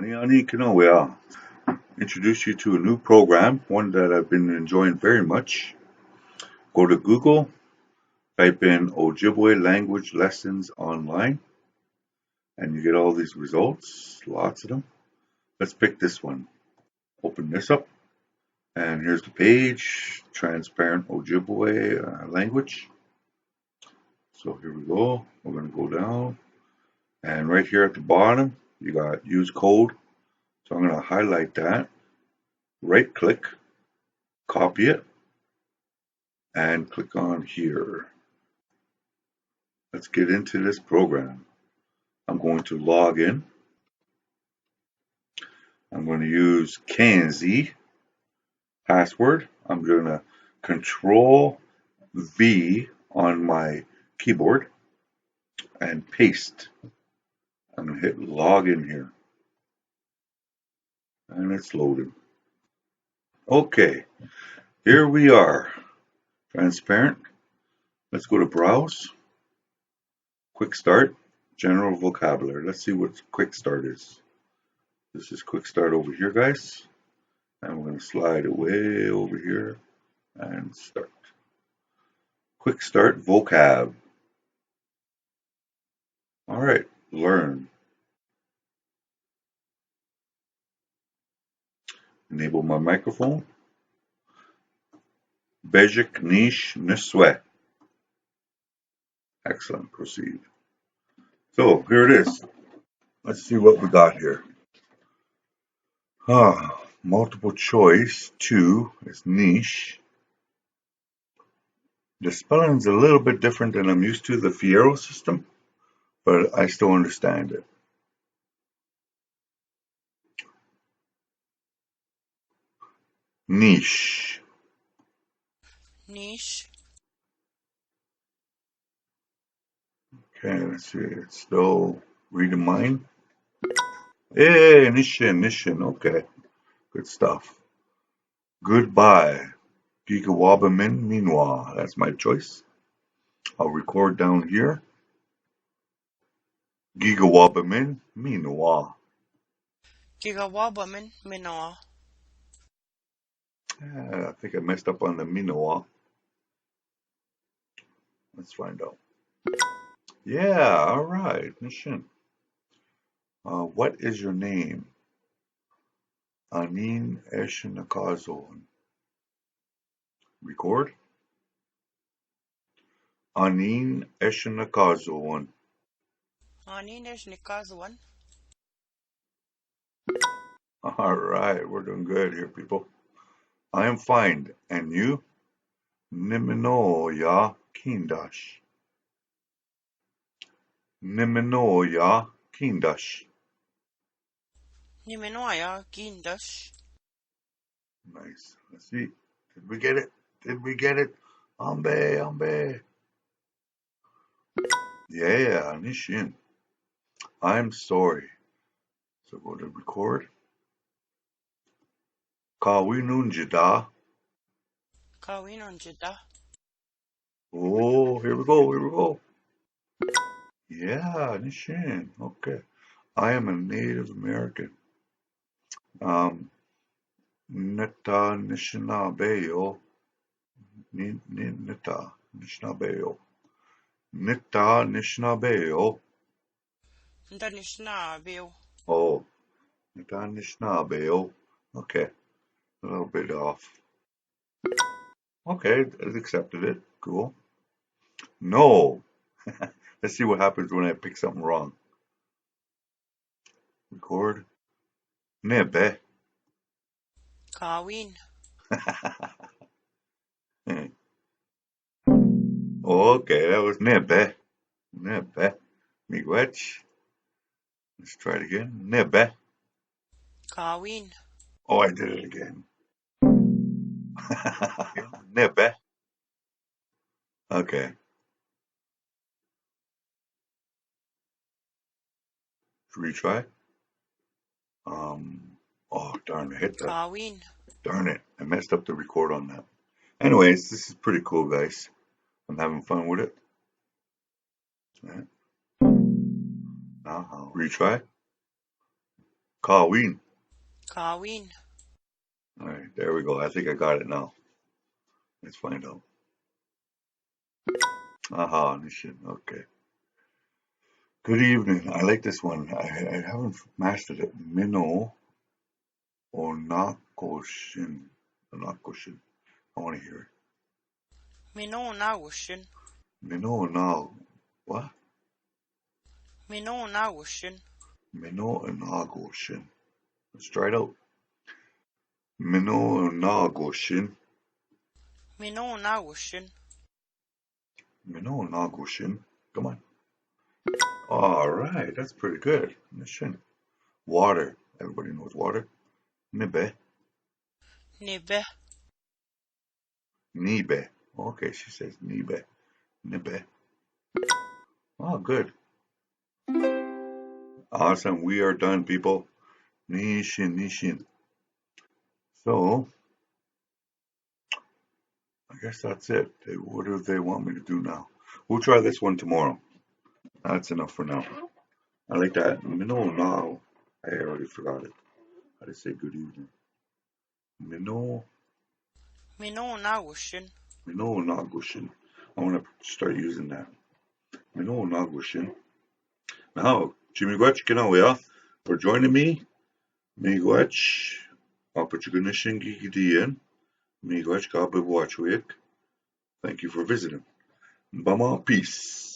Ani Kinoya. Introduce you to a new program, one that I've been enjoying very much. Go to Google, type in Ojibwe language lessons online, and you get all these results, lots of them. Let's pick this one. Open this up, and here's the page, transparent Ojibwe language. So here we go. We're going to go down, and right here at the bottom, you got use code. So I'm going to highlight that, right click, copy it, and click on here. Let's get into this program. I'm going to log in. I'm going to use KNZ password. I'm going to Control V on my keyboard and paste. I'm going to hit login here. And it's loading. Okay, here we are. Transparent. Let's go to browse. Quick start. General vocabulary. Let's see what quick start is. This is quick start over here, guys. And we're going to slide it way over here and start. Quick start vocab. All right, learn. Enable my microphone. Bejik niche niswe. Excellent, proceed. So here it is. Let's see what we got here. Multiple choice 2 is niche. The spelling's a little bit different than I'm used to, the Fiero system, but I still understand it. Niche. Niche. Okay, let's see. It's still reading mine. Hey, Nishin. Okay, good stuff. Goodbye. Gigawabamin Minwa. That's my choice. I'll record down here. Gigawabamin Minwa. Gigawabamin Minoa. I think I messed up on the Minoa. Let's find out. Yeah, all right. Nishin. What is your name? Anin Eshinakazon. Record. Anin Eshinakazon. Anin Nikazuan. All right, we're doing good here, people. I am fine. And you? Nimenoya Kindash. Nimenoya Kindash. Nimenoya Gindash. Nice. Let's see. Did we get it? Did we get it? Ambe. Yeah, Nishin. I'm sorry. So go to record. Kawinunjida. Kawinonjida. Oh, here we go. Yeah, Nishin. Okay. I am a Native American. Neta Nishinabeo. Neta Nishinabeo. Neta Nishinabeo. Danishna Bill. Oh, Neta Nishinabeo. Okay. A little bit off. Okay, it accepted it. Cool. No. Let's see what happens when I pick something wrong. Record. Nebe. Kawin. Okay, that was nebe. Nebe. Miigwech. Let's try it again. Nebe. Kawin. Oh, I did it again. Nebe. Okay. Retry. Oh, darn, I hit that. Kawin. Darn it. I messed up the record on that. Anyways, this is pretty cool, guys. I'm having fun with it. Right. Now I'll retry. Kawin. Kawin. Alright, there we go. I think I got it now. Let's find out. Aha, Nishin. Okay. Good evening. I like this one. I haven't mastered it. Mino Onakoshin. Onakoshin. I want to hear it. Mino Nawushin. Mino Onag. What? Mino Nawushin. Mino Onagoshin. Let's try it out. Mino Onagoshin. Mino Nawushin. Mino Onagoshin. Come on. All right, that's pretty good. Nishin. Water. Everybody knows water. Nibe. Nibe. Nibe. Okay, she says Nibe. Nibe. Oh, good. Awesome. We are done, people. Nishin, Nishin. So, I guess that's it. What do they want me to do now? We'll try this one tomorrow. That's enough for now. I like that. No, now. I already forgot it. How to say good evening. Mino. Mino Nawushin. Mino Nagushin. I want to start using that. Mino Nagushin. Now, Chimigwech Kinawea, for joining me. Migwech. Opportunishin Gigidian. Migwech Gabibwachwick. Thank you for visiting. Bama, peace.